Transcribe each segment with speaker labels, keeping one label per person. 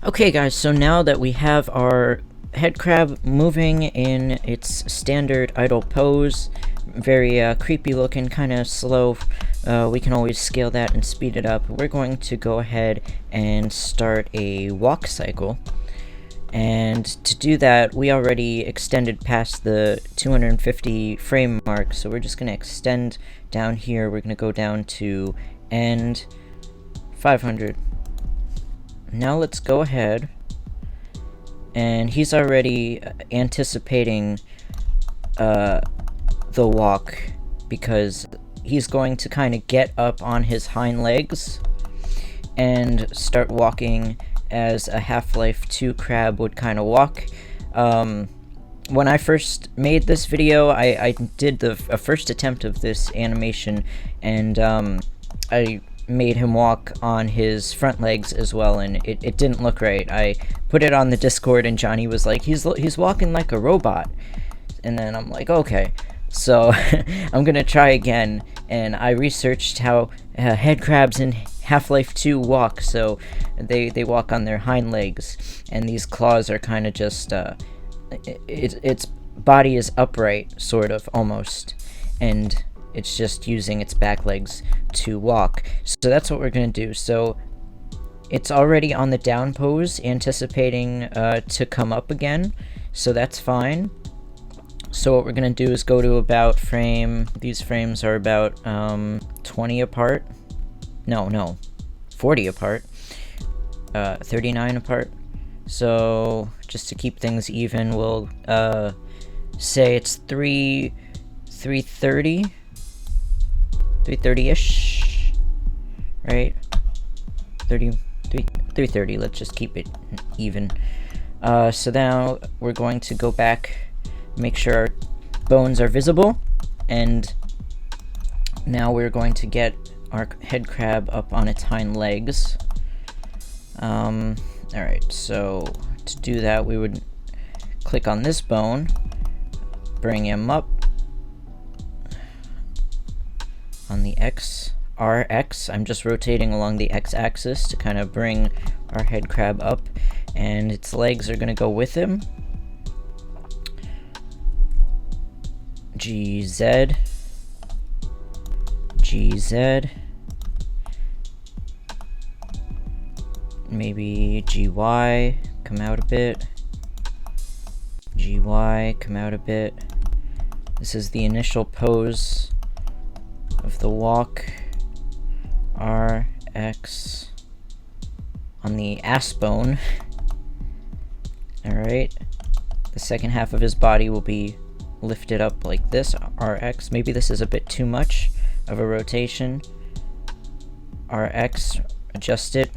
Speaker 1: Okay guys, so now that we have our head crab moving in its standard idle pose, very creepy looking, kind of slow, we can always scale that and speed it up. We're going to go ahead and start a walk cycle. And to do that, we already extended past the 250 frame mark, so we're just going to extend down here. We're going to go down to end 500. Now let's go ahead, and he's already anticipating the walk, because he's going to kind of get up on his hind legs and start walking as a Half-Life 2 crab would kind of walk. When I first made this video, I did a first attempt of this animation, and I made him walk on his front legs as well, and it didn't look right. I put it on the Discord, and Johnny was like, he's walking like a robot. And then I'm like, okay. So I'm gonna try again, and I researched how head crabs in Half-Life 2 walk. So they walk on their hind legs, and these claws are kind of just its body is upright, sort of, almost, and it's just using its back legs to walk. So that's what we're gonna do. So it's already on the down pose, anticipating to come up again, so that's fine. So what we're gonna do is go to about these frames are about 20 apart. No, 40 apart. 39 apart. So just to keep things even, we'll say it's 330. 330-ish, right? 330, let's just keep it even. So now we're going to go back, make sure our bones are visible, and now we're going to get our head crab up on its hind legs. Alright, so to do that, we would click on this bone, bring him up on the RX. I'm just rotating along the X-axis to kind of bring our head crab up, and its legs are going to go with him. GZ, maybe GY, come out a bit, GY, come out a bit. This is the initial pose of the walk. RX on the ass bone. Alright, the second half of his body will be lifted up like this, RX. Maybe this is a bit too much of a rotation. RX, adjust it.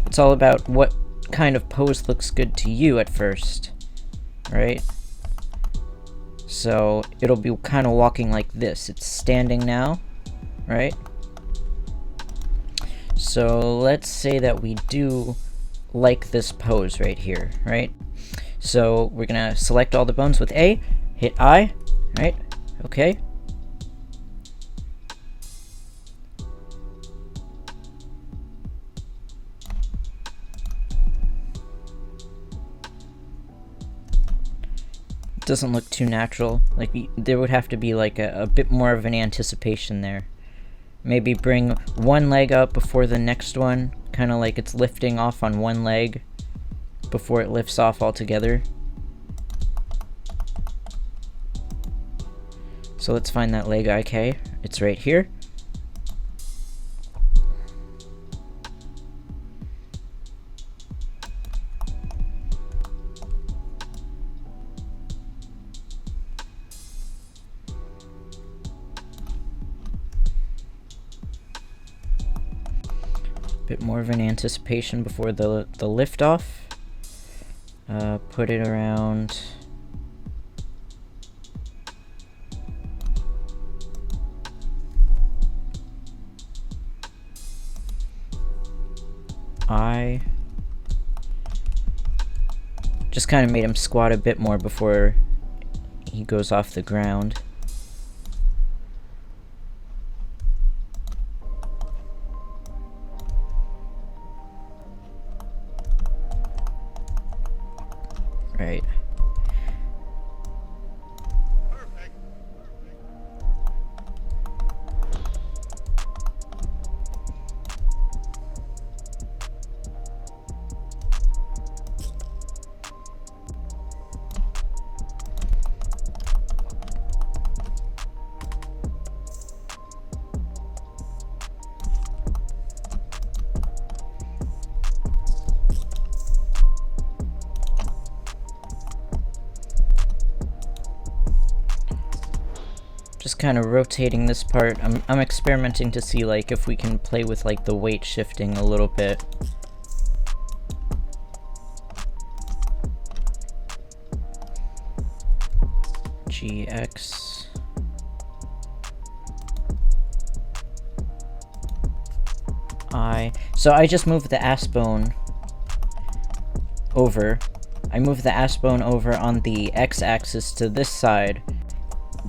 Speaker 1: It's all about what kind of pose looks good to you at first, right? So it'll be kind of walking like this. It's standing now, right? So let's say that we do like this pose right here, right? So we're gonna select all the bones with A, hit I, right? Okay. Doesn't look too natural. Like, there would have to be like a bit more of an anticipation there. Maybe bring one leg up before the next one, kind of like it's lifting off on one leg before it lifts off altogether. So let's find that leg IK. It's right here. Bit more of an anticipation before the lift off. Put it around I. Just kind of made him squat a bit more before he goes off the ground. Right. Just kind of rotating this part. I'm experimenting to see like if we can play with like the weight shifting a little bit. GX. So I just moved the ass bone over. I moved the ass bone over on the x-axis to this side,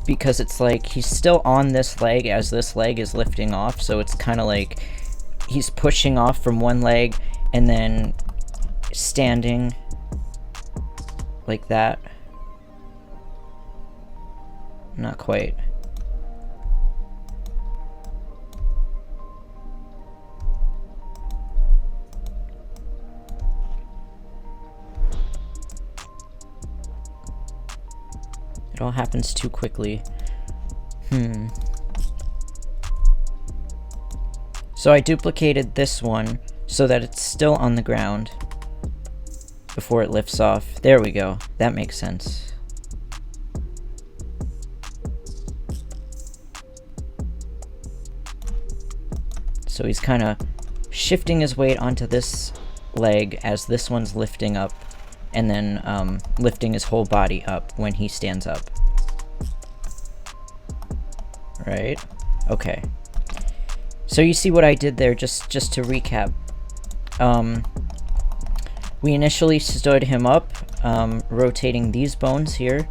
Speaker 1: because it's like he's still on this leg as this leg is lifting off, so it's kind of like he's pushing off from one leg and then standing like that. Not quite. It all happens too quickly. So I duplicated this one so that it's still on the ground before it lifts off. There we go. That makes sense. So he's kind of shifting his weight onto this leg as this one's lifting up, and then lifting his whole body up when he stands up. Right? Okay. So you see what I did there, just to recap. We initially stood him up, rotating these bones here,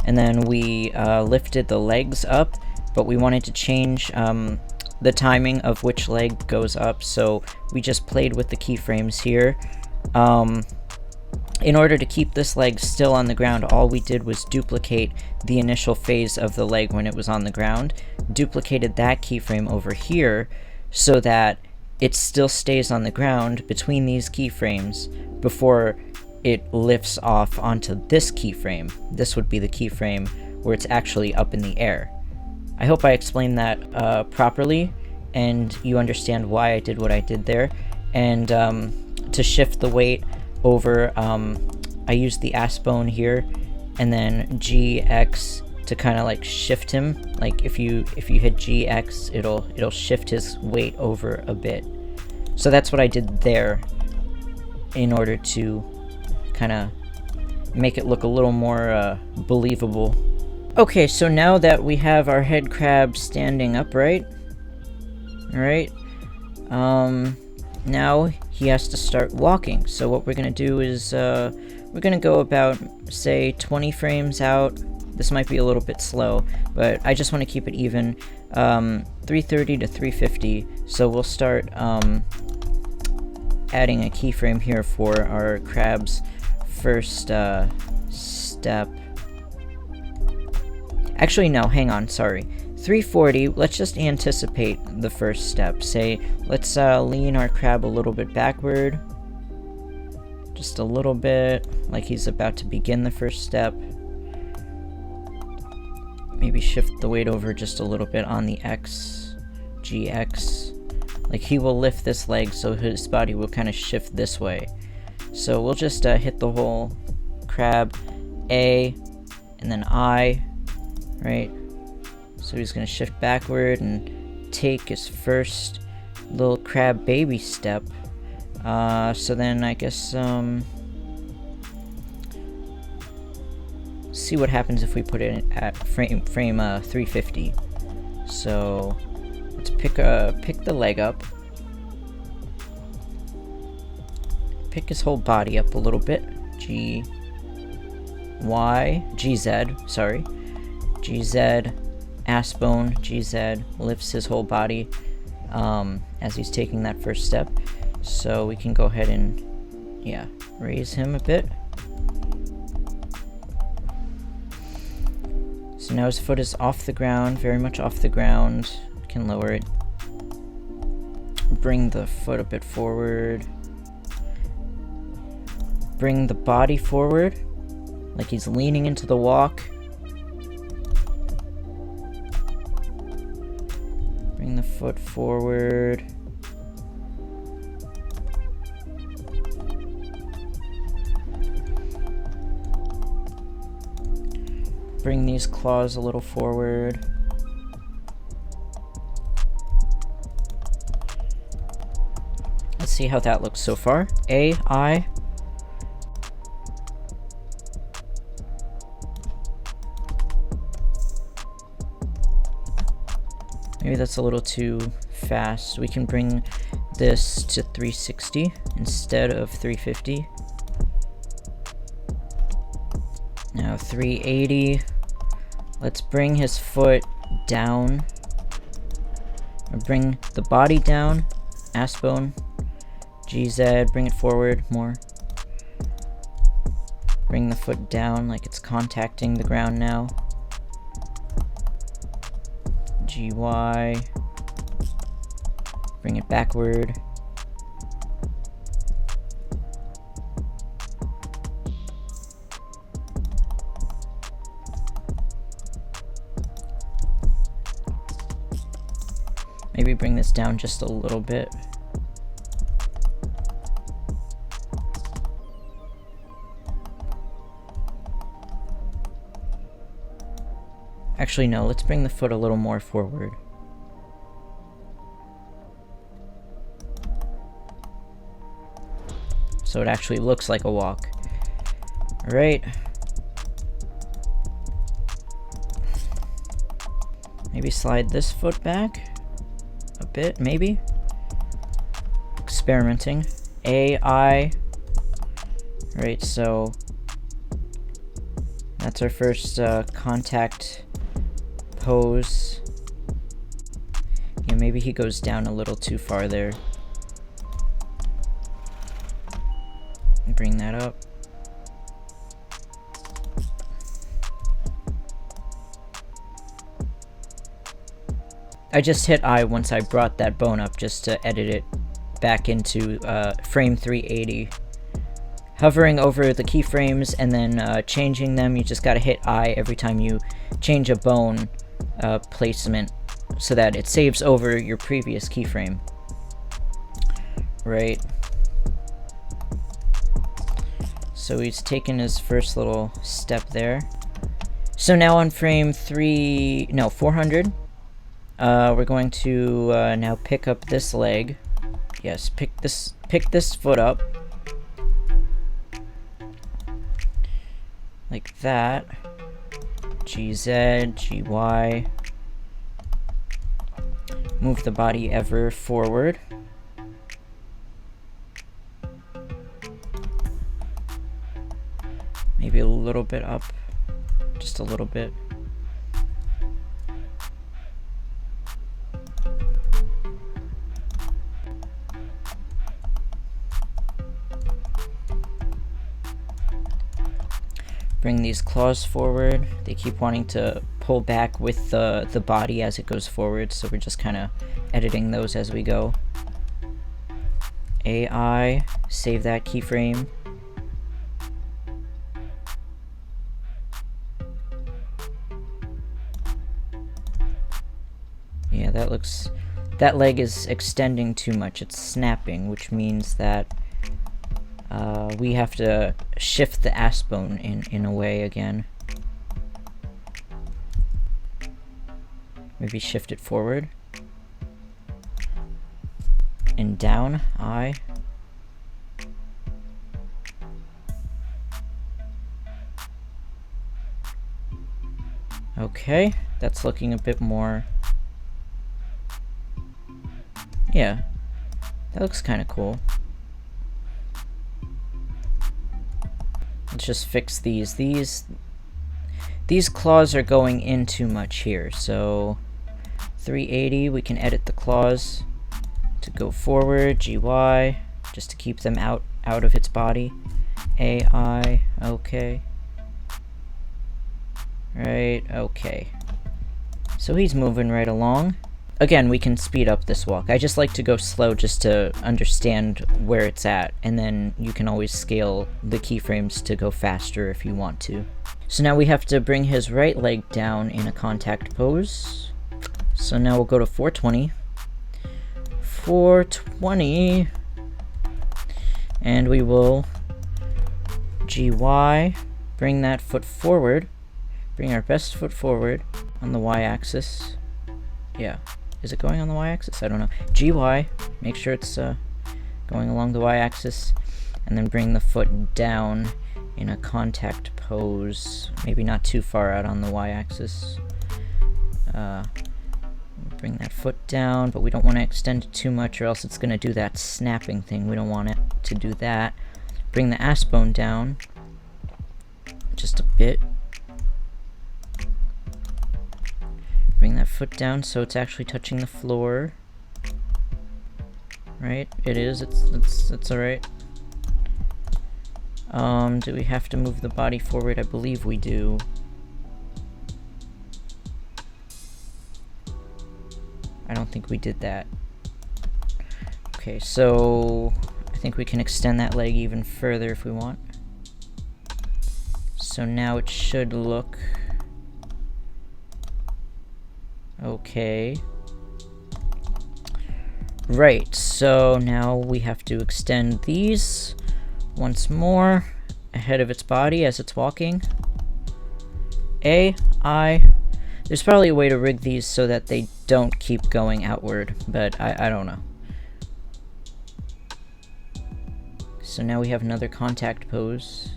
Speaker 1: and then we lifted the legs up, but we wanted to change the timing of which leg goes up, so we just played with the keyframes here. In order to keep this leg still on the ground, all we did was duplicate the initial phase of the leg when it was on the ground, duplicated that keyframe over here so that it still stays on the ground between these keyframes before it lifts off onto this keyframe. This would be the keyframe where it's actually up in the air. I hope I explained that properly and you understand why I did what I did there. And to shift the weight over, I used the ass bone here, and then GX to kind of like shift him. Like if you hit GX, it'll shift his weight over a bit. So that's what I did there in order to kind of make it look a little more believable. Okay, so now that we have our head crab standing upright, alright, now he has to start walking. So what we're going to do is we're going to go about, say, 20 frames out. This might be a little bit slow, but I just want to keep it even. 330 to 350. So we'll start adding a keyframe here for our crab's first step. Actually, no, hang on, sorry. 340, let's just anticipate the first step. Say, let's lean our crab a little bit backward. Just a little bit, like he's about to begin the first step. Maybe shift the weight over just a little bit on the X, GX. Like he will lift this leg so his body will kind of shift this way. So we'll just hit the whole crab, A, and then I, right? So he's going to shift backward and take his first little crab baby step. So then I guess, see what happens if we put it at frame 350. So let's pick the leg up. Pick his whole body up a little bit. GZ, sorry. GZ. Ass bone, GZ, lifts his whole body as he's taking that first step. So we can go ahead and, yeah, raise him a bit. So now his foot is off the ground, very much off the ground. Can lower it. Bring the foot a bit forward. Bring the body forward, like he's leaning into the walk. Bring the foot forward. Bring these claws a little forward. Let's see how that looks so far. A, I. Maybe that's a little too fast. We can bring this to 360 instead of 350. Now 380. Let's bring his foot down. Or bring the body down. Ass bone. GZ, bring it forward more. Bring the foot down like it's contacting the ground now. GY. Bring it backward. Maybe bring this down just a little bit. Actually, no, let's bring the foot a little more forward. So it actually looks like a walk. Alright. Maybe slide this foot back a bit, maybe. Experimenting. A, I. Right, so that's our first contact pose. Yeah, maybe he goes down a little too far there. Bring that up. I just hit I once I brought that bone up just to edit it back into frame 380. Hovering over the keyframes and then changing them, you just gotta hit I every time you change a bone placement so that it saves over your previous keyframe. Right. So he's taken his first little step there. So now on frame 400, we're going to now pick up this leg. Yes, pick this foot up. Like that. GZ, GY. Move the body ever forward. Maybe a little bit up. Just a little bit. Bring these claws forward. They keep wanting to pull back with the body as it goes forward, so we're just kind of editing those as we go. AI, save that keyframe. Yeah, that leg is extending too much. It's snapping, which means that we have to shift the ass bone in a way again. Maybe shift it forward. And down, I. Okay, that's looking a bit more... Yeah, that looks kind of cool. Let's just fix these. These claws are going in too much here, so 380, we can edit the claws to go forward, GY, just to keep them out of its body. AI, okay. Right, okay. So he's moving right along. Again, we can speed up this walk. I just like to go slow just to understand where it's at, and then you can always scale the keyframes to go faster if you want to. So now we have to bring his right leg down in a contact pose. So now we'll go to 420. 420. And we will GY, bring that foot forward. Bring our best foot forward on the y-axis. Yeah. Is it going on the y-axis? I don't know. GY, make sure it's going along the y-axis, and then bring the foot down in a contact pose. Maybe not too far out on the y-axis. Bring that foot down, but we don't want to extend it too much or else it's going to do that snapping thing. We don't want it to do that. Bring the ass bone down just a bit. Bring that foot down so it's actually touching the floor. Right? It is. It's alright. Do we have to move the body forward? I believe we do. I don't think we did that. Okay, so I think we can extend that leg even further if we want. So now it should look okay. Right, so now we have to extend these once more ahead of its body as it's walking. There's probably a way to rig these so that they don't keep going outward, but I don't know. So now we have another contact pose.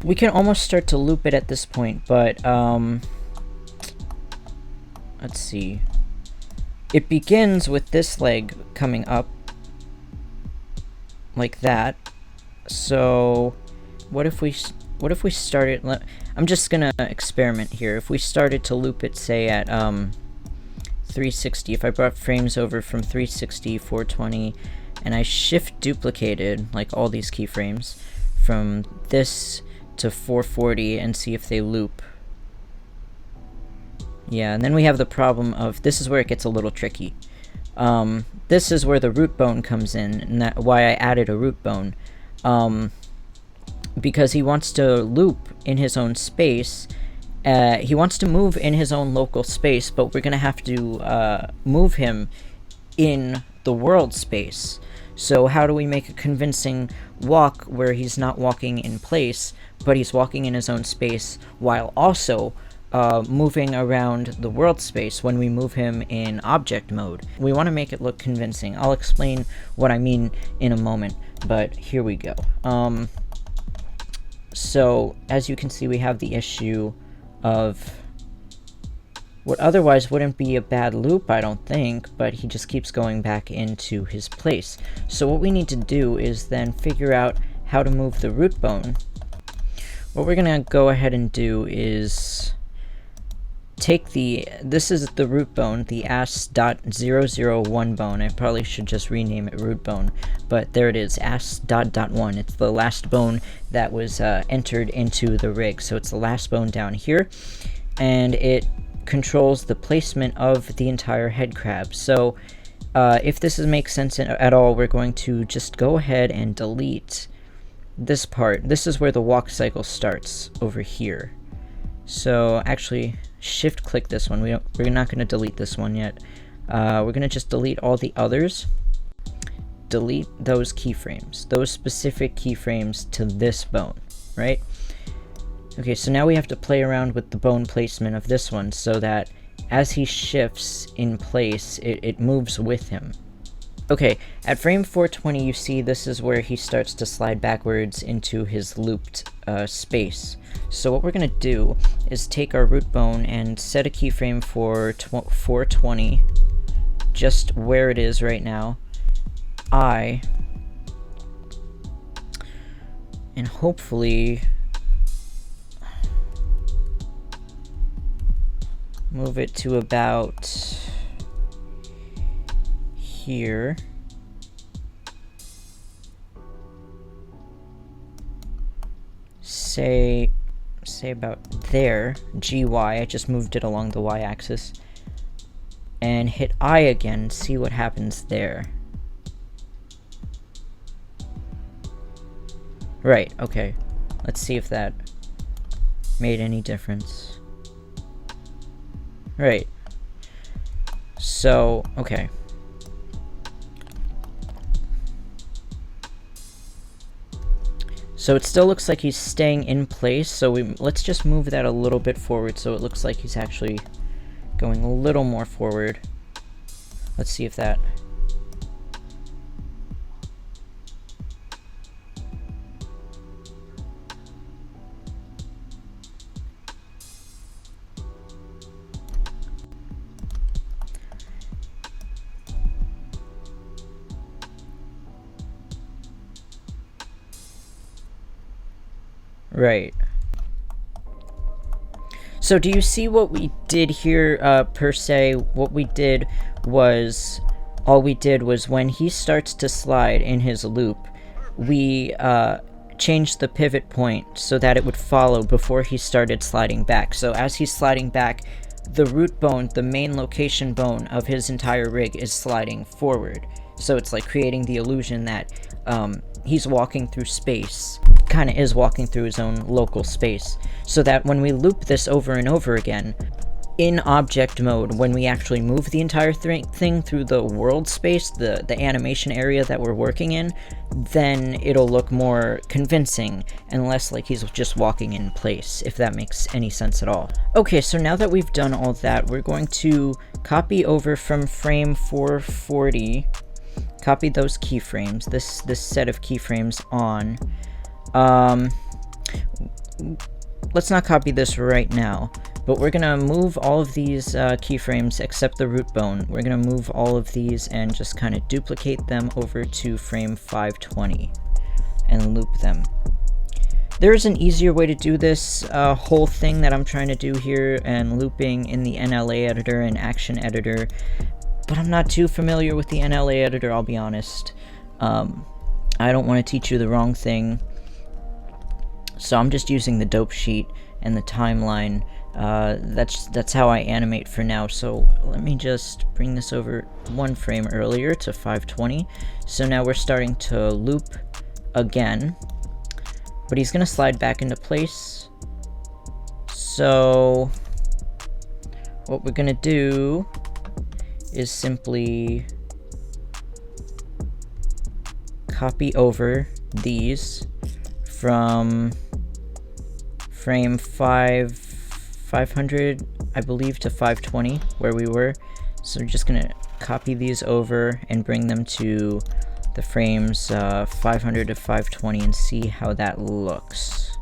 Speaker 1: We can almost start to loop it at this point, but let's see. It begins with this leg coming up like that. So what if we started, I'm just gonna experiment here. If we started to loop it, say at 360, if I brought frames over from 360, 420, and I shift duplicated, like all these keyframes, from this to 440 and see if they loop. Yeah, and then we have the problem of, this is where it gets a little tricky. This is where the root bone comes in, and that's why I added a root bone. Because he wants to loop in his own space. He wants to move in his own local space, but we're going to have to move him in the world space. So how do we make a convincing walk where he's not walking in place, but he's walking in his own space while also moving around the world space when we move him in object mode? We want to make it look convincing. I'll explain what I mean in a moment, but here we go. So, as you can see, we have the issue of what otherwise wouldn't be a bad loop, I don't think, but he just keeps going back into his place. So what we need to do is then figure out how to move the root bone. What we're going to go ahead and do is take this is the root bone, the as.001 bone. I probably should just rename it root bone, but there it is, as.1. It's the last bone that was entered into the rig, so it's the last bone down here, and it controls the placement of the entire head crab. So if this makes sense at all, we're going to just go ahead and delete this part. This is where the walk cycle starts, over here. So actually, shift click this one. We're not going to delete this one yet. We're going to just delete all the others. Delete those keyframes, those specific keyframes to this bone, right? Okay, so now we have to play around with the bone placement of this one so that as he shifts in place, it moves with him. Okay, at frame 420, you see this is where he starts to slide backwards into his looped space. So what we're going to do is take our root bone and set a keyframe for 420, just where it is right now. And hopefully move it to about here. say about there, GY, I just moved it along the Y-axis, and hit I again, see what happens there. Right, okay. Let's see if that made any difference. Right. So, okay. So it still looks like he's staying in place, so let's just move that a little bit forward so it looks like he's actually going a little more forward. Let's see if that... Right. So do you see what we did here, per se? What we did was, all we did was when he starts to slide in his loop, we changed the pivot point so that it would follow before he started sliding back. So as he's sliding back, the root bone, the main location bone of his entire rig, is sliding forward. So it's like creating the illusion that he's walking through space, kind of is walking through his own local space, so that when we loop this over and over again, in object mode, when we actually move the entire thing through the world space, the animation area that we're working in, then it'll look more convincing and less like he's just walking in place, if that makes any sense at all. Okay, so now that we've done all that, we're going to copy over from frame 440, copy those keyframes, this set of keyframes on. Let's not copy this right now, but we're gonna move all of these keyframes except the root bone. We're gonna move all of these and just kind of duplicate them over to frame 520 and loop them. There is an easier way to do this whole thing that I'm trying to do here and looping in the NLA editor and action editor, but I'm not too familiar with the NLA editor, I'll be honest. I don't want to teach you the wrong thing. So I'm just using the dope sheet and the timeline. That's how I animate for now. So let me just bring this over one frame earlier to 520. So now we're starting to loop again, but he's gonna slide back into place. So what we're gonna do is simply copy over these from frame 500, I believe, to 520, where we were. So we're just gonna copy these over and bring them to the frames 500 to 520 and see how that looks.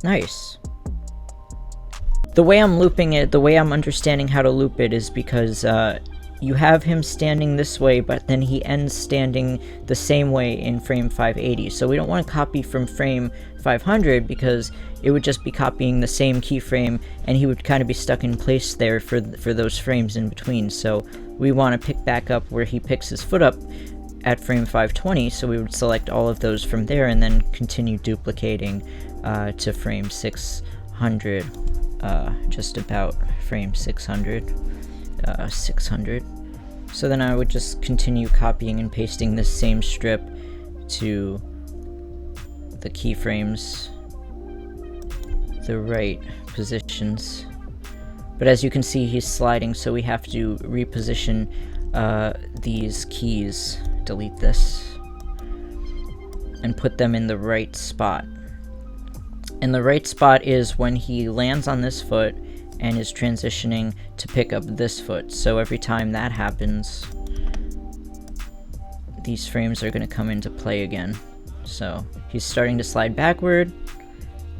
Speaker 1: Nice. The way I'm looping it, the way I'm understanding how to loop it is because you have him standing this way, but then he ends standing the same way in frame 580. So we don't want to copy from frame 500 because it would just be copying the same keyframe and he would kind of be stuck in place there for those frames in between. So we want to pick back up where he picks his foot up at frame 520, so we would select all of those from there and then continue duplicating to frame 600. Just about frame 600. So then I would just continue copying and pasting this same strip to the keyframes, the right positions. But as you can see, he's sliding, so we have to reposition these keys, delete this, and put them in the right spot. And the right spot is when he lands on this foot and is transitioning to pick up this foot. So every time that happens, these frames are going to come into play again. So he's starting to slide backward.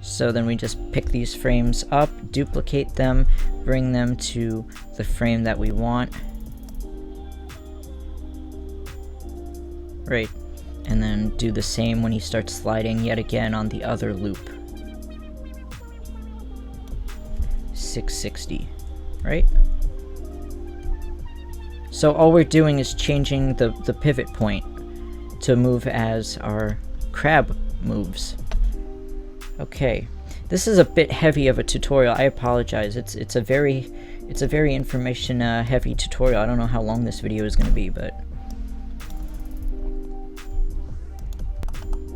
Speaker 1: So then we just pick these frames up, duplicate them, bring them to the frame that we want. Right. And then do the same when he starts sliding yet again on the other loop. 660. right? So all we're doing is changing the pivot point to move as our crab moves. Okay, this is a bit heavy of a tutorial. I apologize. It's a very information heavy tutorial. I don't know how long this video is going to be, but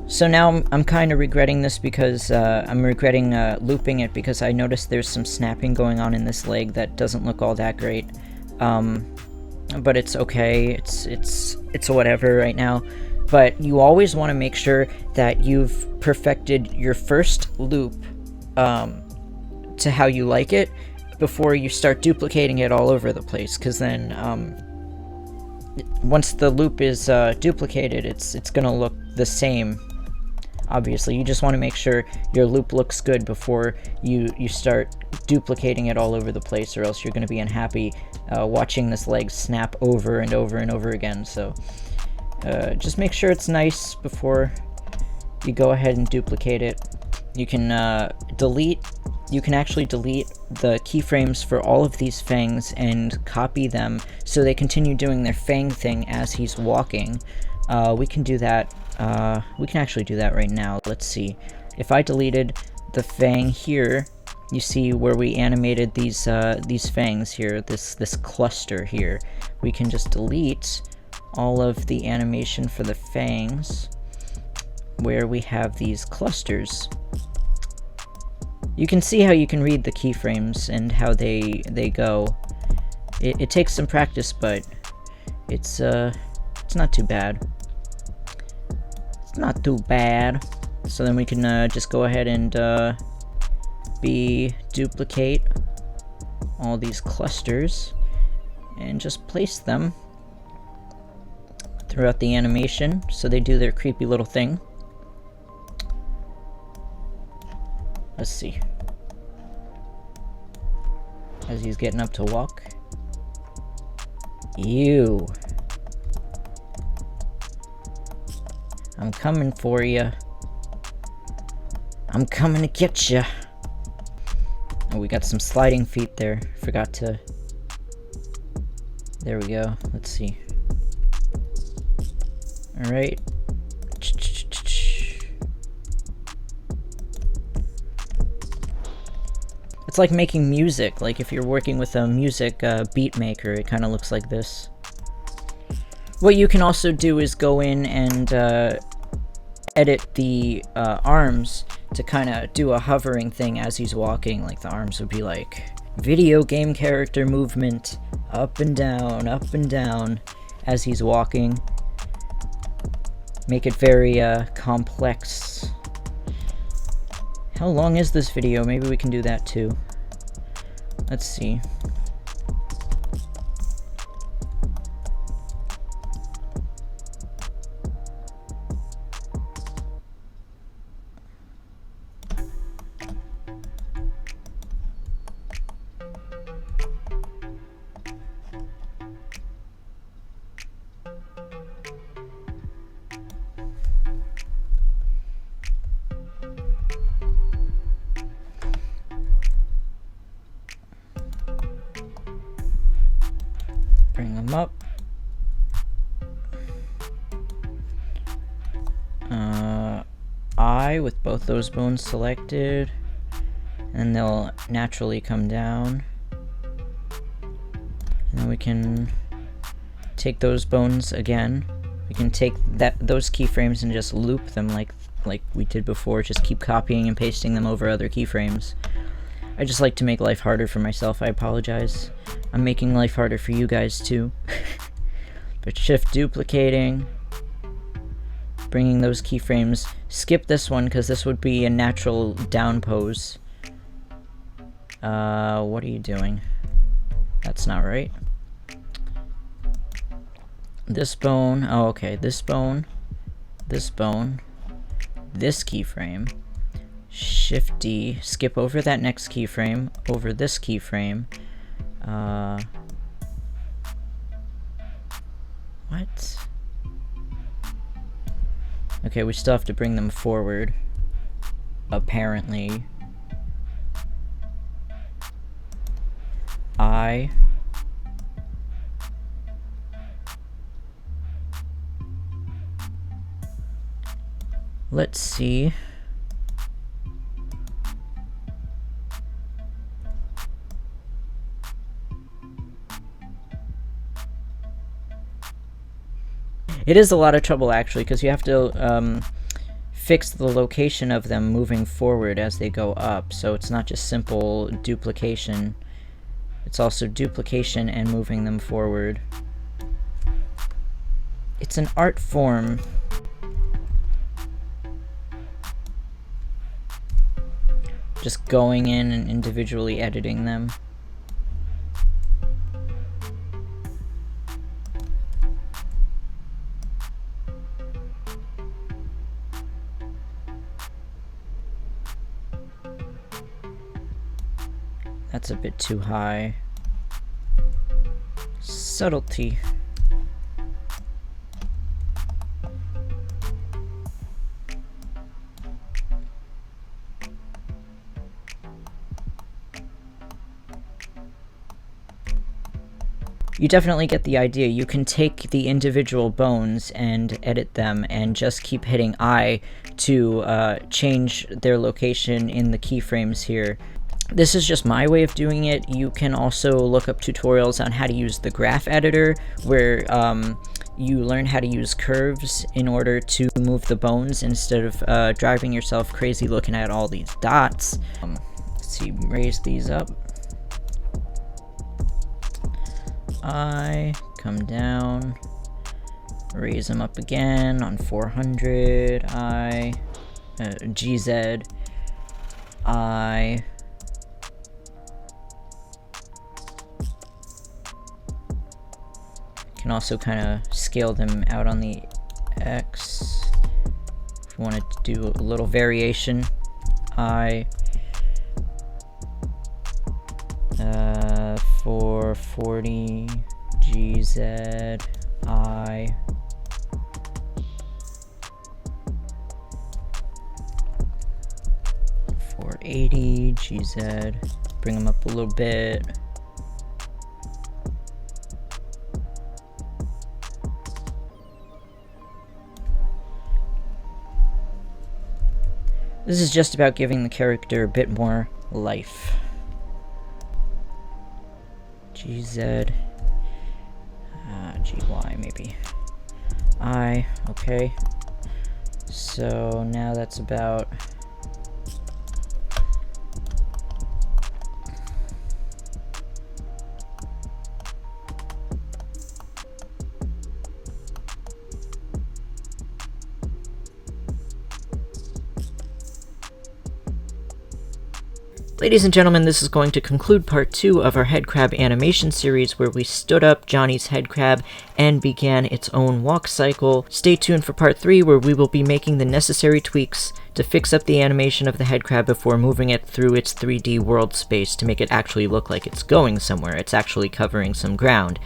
Speaker 1: so now I'm kind of regretting this because I'm regretting looping it because I noticed there's some snapping going on in this leg that doesn't look all that great. But it's okay. It's whatever right now. But you always want to make sure that you've perfected your first loop to how you like it before you start duplicating it all over the place, because then once the loop is duplicated, it's gonna look the same. Obviously, you just want to make sure your loop looks good before you start duplicating it all over the place, or else you're going to be unhappy watching this leg snap over and over and over again. So just make sure it's nice before you go ahead and duplicate it. You can actually delete the keyframes for all of these fangs and copy them so they continue doing their fang thing as he's walking. We can do that. We can actually do that right now. Let's see. If I deleted the fang here, you see where we animated these fangs here, this cluster here. We can just delete all of the animation for the fangs where we have these clusters. You can see how you can read the keyframes and how they go. It takes some practice, but it's not too bad. It's not too bad. So then we can just go ahead and duplicate all these clusters and just place them throughout the animation so they do their creepy little thing. Let's see. As he's getting up to walk. Ew. I'm coming for you. I'm coming to get you. Oh, we got some sliding feet there. Forgot to... There we go. Let's see. Alright. It's like making music. Like if you're working with a music beat maker, it kind of looks like this. What you can also do is go in and edit the arms to kind of do a hovering thing as he's walking. Like the arms would be like video game character movement, up and down as he's walking. Make it very complex. How long is this video? Maybe we can do that too. Let's see. Bring them up. I with both those bones selected, and they'll naturally come down. And then we can take those bones again. We can take those keyframes and just loop them like we did before. Just keep copying and pasting them over other keyframes. I just like to make life harder for myself. I apologize. I'm making life harder for you guys too. But shift duplicating, bringing those keyframes. Skip this one because this would be a natural down pose. What are you doing? That's not right. This bone. Oh, okay. This bone. This bone. This keyframe. Shift D. Skip over that next keyframe. Over this keyframe. What? Okay, we still have to bring them forward. Apparently. I. Let's see. It is a lot of trouble actually, because you have to fix the location of them moving forward as they go up, so it's not just simple duplication, it's also duplication and moving them forward. It's an art form. Just going in and individually editing them. That's a bit too high. Subtlety. You definitely get the idea. You can take the individual bones and edit them and just keep hitting I to change their location in the keyframes here. This is just my way of doing it. You can also look up tutorials on how to use the graph editor, where you learn how to use curves in order to move the bones instead of driving yourself crazy looking at all these dots. Let's see, raise these up. I come down, raise them up again on 400. I GZ. I can also kind of scale them out on the X if you wanted to do a little variation. I 440 GZ I 480 GZ, bring them up a little bit. This is just about giving the character a bit more life. GZ, GY maybe. I, okay. So now that's about Ladies and gentlemen, this is going to conclude part 2 of our head crab animation series, where we stood up Johnny's head crab and began its own walk cycle. Stay tuned for part 3, where we will be making the necessary tweaks to fix up the animation of the head crab before moving it through its 3D world space to make it actually look like it's going somewhere. It's actually covering some ground.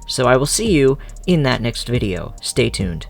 Speaker 1: So I will see you in that next video. Stay tuned.